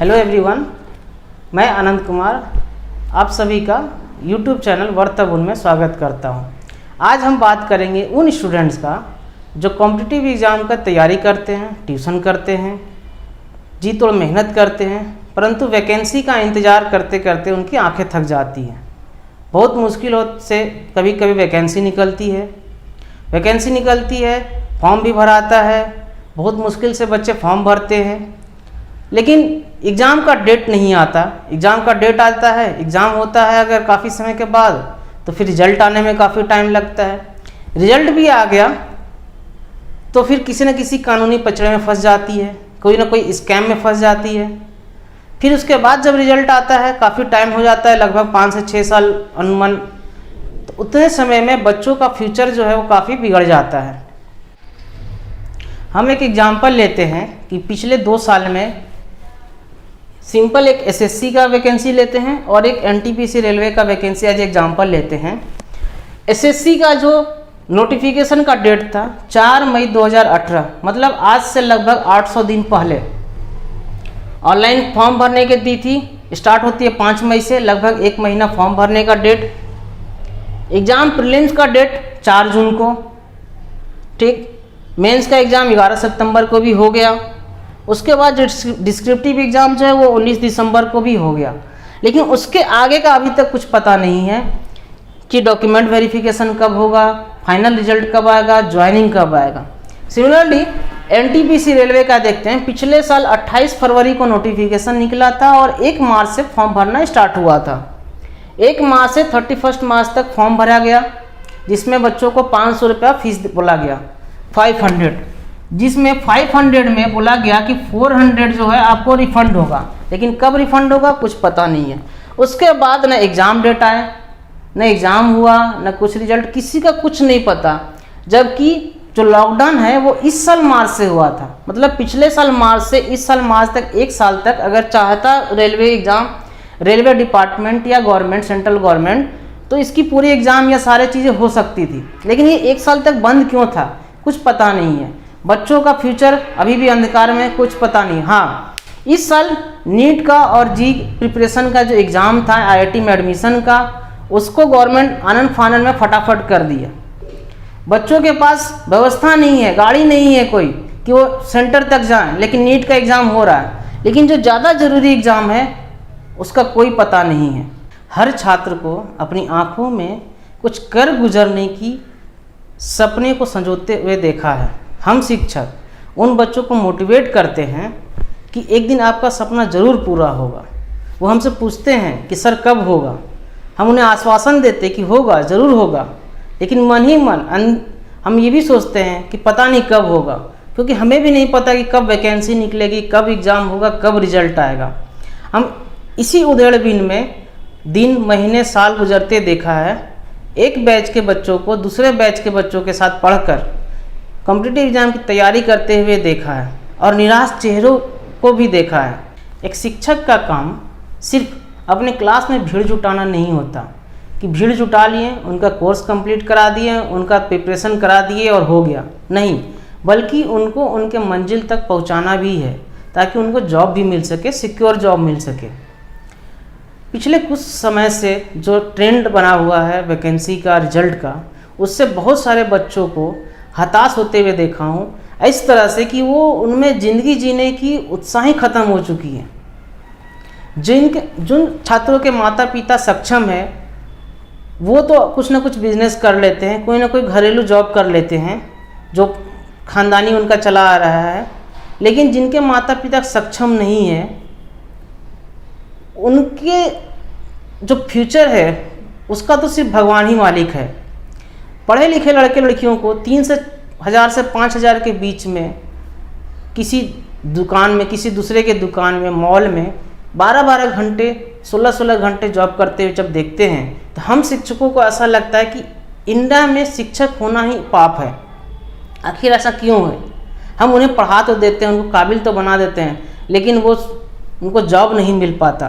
Hello everyone, मैं आनंद कुमार आप सभी का यूट्यूब चैनल वर्तबुन में स्वागत करता हूं। आज हम बात करेंगे उन स्टूडेंट्स का जो कॉम्पिटिटिव एग्ज़ाम का तैयारी करते हैं, ट्यूशन करते हैं, जी तोड़ मेहनत करते हैं, परंतु वैकेंसी का इंतज़ार करते करते उनकी आंखें थक जाती हैं। बहुत मुश्किल से कभी कभी वैकेंसी निकलती है, फॉर्म भी भराता है, बहुत मुश्किल से बच्चे फॉर्म भरते हैं, लेकिन एग्ज़ाम का डेट नहीं आता। एग्ज़ाम का डेट आता है, एग्ज़ाम होता है अगर काफ़ी समय के बाद, तो फिर रिज़ल्ट आने में काफ़ी टाइम लगता है। रिज़ल्ट भी आ गया तो फिर किसी न किसी कानूनी पचड़े में फंस जाती है, कोई ना कोई स्कैम में फंस जाती है। फिर उसके बाद जब रिज़ल्ट आता है काफ़ी टाइम हो जाता है, लगभग 5 से 6 साल अनुमान। तो उतने समय में बच्चों का फ्यूचर जो है वो काफ़ी बिगड़ जाता है। हम एक एग्जाम्पल लेते हैं कि पिछले 2 साल में सिंपल एक एसएससी का वैकेंसी लेते हैं और एक एनटीपीसी रेलवे का वैकेंसी एज एग्जाम्पल लेते हैं। एसएससी का जो नोटिफिकेशन का डेट था 4 मई 2018, मतलब आज से लगभग 800 दिन पहले। ऑनलाइन फॉर्म भरने की तिथि स्टार्ट होती है 5 मई से, लगभग 1 महीना फॉर्म भरने का डेट। एग्ज़ाम प्रीलिम्स का डेट 4 जून को, ठीक। मेंस का एग्ज़ाम 11 सितंबर को भी हो गया। उसके बाद जो डिस्क्रिप्टिव एग्ज़ाम जो है वो 19 दिसंबर को भी हो गया। लेकिन उसके आगे का अभी तक कुछ पता नहीं है कि डॉक्यूमेंट वेरिफिकेशन कब होगा, फाइनल रिजल्ट कब आएगा, ज्वाइनिंग कब आएगा। सिमिलरली एनटीपीसी रेलवे का देखते हैं, पिछले साल 28 फरवरी को नोटिफिकेशन निकला था और 1 मार्च से फॉर्म भरना स्टार्ट हुआ था। 1 मार्च से 31 मार्च तक फॉर्म भरा गया, जिसमें बच्चों को 500 रुपया फीस बोला गया, 500, जिसमें 500 में बोला गया कि 400 जो है आपको रिफंड होगा। लेकिन कब रिफंड होगा कुछ पता नहीं है। उसके बाद न एग्ज़ाम डेट आए, न एग्ज़ाम हुआ, न कुछ रिजल्ट, किसी का कुछ नहीं पता। जबकि जो लॉकडाउन है वो इस साल मार्च से हुआ था, मतलब पिछले साल मार्च से इस साल मार्च तक 1 साल तक अगर चाहता रेलवे एग्ज़ाम, रेलवे डिपार्टमेंट या गवर्नमेंट, सेंट्रल गवर्नमेंट, तो इसकी पूरी एग्ज़ाम या सारी चीज़ें हो सकती थी। लेकिन ये 1 साल तक बंद क्यों था कुछ पता नहीं है। बच्चों का फ्यूचर अभी भी अंधकार में, कुछ पता नहीं। हाँ, इस साल नीट का और जी प्रिपरेशन का जो एग्ज़ाम था आईआईटी में एडमिशन का, उसको गवर्नमेंट आनन फानन में फटाफट कर दिया। बच्चों के पास व्यवस्था नहीं है, गाड़ी नहीं है कोई कि वो सेंटर तक जाएं, लेकिन नीट का एग्ज़ाम हो रहा है। लेकिन जो ज़्यादा ज़रूरी एग्ज़ाम है उसका कोई पता नहीं है। हर छात्र को अपनी आँखों में कुछ कर गुजरने की सपने को संजोते हुए देखा है। हम शिक्षक उन बच्चों को मोटिवेट करते हैं कि एक दिन आपका सपना ज़रूर पूरा होगा। वो हमसे पूछते हैं कि सर कब होगा। हम उन्हें आश्वासन देते कि होगा, ज़रूर होगा। लेकिन मन ही मन हम ये भी सोचते हैं कि पता नहीं कब होगा, क्योंकि हमें भी नहीं पता कि कब वैकेंसी निकलेगी, कब एग्ज़ाम होगा, कब रिजल्ट आएगा। हम इसी उधेड़बुन में दिन, महीने, साल गुजरते देखा है। एक बैच के बच्चों को दूसरे बैच के बच्चों के साथ पढ़कर कॉम्पिटिटिव एग्ज़ाम की तैयारी करते हुए देखा है और निराश चेहरों को भी देखा है। एक शिक्षक का काम सिर्फ अपने क्लास में भीड़ जुटाना नहीं होता कि भीड़ जुटा लिए, उनका कोर्स कंप्लीट करा दिए, उनका प्रिपरेशन करा दिए और हो गया, नहीं, बल्कि उनको उनके मंजिल तक पहुंचाना भी है ताकि उनको जॉब भी मिल सके, सिक्योर जॉब मिल सके। पिछले कुछ समय से जो ट्रेंड बना हुआ है वैकेंसी का, रिजल्ट का, उससे बहुत सारे बच्चों को हताश होते हुए देखा हूँ, इस तरह से कि वो उनमें ज़िंदगी जीने की उत्साह ही ख़त्म हो चुकी है। जिन छात्रों के माता पिता सक्षम है वो तो कुछ ना कुछ बिजनेस कर लेते हैं, कोई ना कोई घरेलू जॉब कर लेते हैं जो ख़ानदानी उनका चला आ रहा है। लेकिन जिनके माता पिता सक्षम नहीं है, उनके जो फ्यूचर है उसका तो सिर्फ भगवान ही मालिक है। पढ़े लिखे लड़के लड़कियों को 3,000 से 5,000 के बीच में किसी दुकान में, किसी दूसरे के दुकान में, मॉल में 12-12 घंटे, 16-16 घंटे जॉब करते हुए जब देखते हैं तो हम शिक्षकों को ऐसा लगता है कि इंडिया में शिक्षक होना ही पाप है। आखिर ऐसा क्यों है? हम उन्हें पढ़ा तो देते हैं, उनको काबिल तो बना देते हैं, लेकिन उनको जॉब नहीं मिल पाता।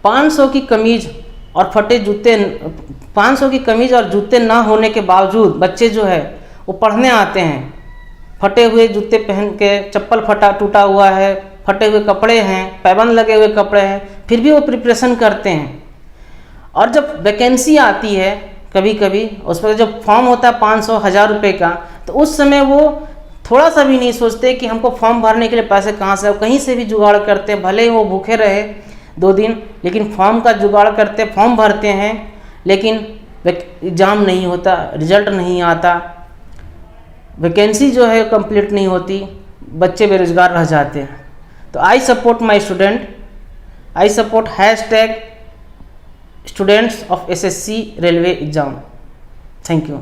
500 की कमीज और फटे जूते, 500 की कमीज और जूते ना होने के बावजूद बच्चे जो है वो पढ़ने आते हैं। फटे हुए जूते पहन के, चप्पल फटा टूटा हुआ है, फटे हुए कपड़े हैं, पैबंद लगे हुए कपड़े हैं, फिर भी वो प्रिपरेशन करते हैं। और जब वैकेंसी आती है कभी कभी, उस पर जब फॉर्म होता है 500-1000 रुपये का, तो उस समय वो थोड़ा सा भी नहीं सोचते कि हमको फॉर्म भरने के लिए पैसे कहाँ से, कहीं से भी जुगाड़ करते, भले ही वो भूखे रहे 2 दिन, लेकिन फॉर्म का जुगाड़ करते, फॉर्म भरते हैं, लेकिन एग्ज़ाम नहीं होता, रिजल्ट नहीं आता, वैकेंसी जो है कंप्लीट नहीं होती, बच्चे बेरोजगार रह जाते हैं। तो I support my student, I support #students of SSC railway exam. Thank you.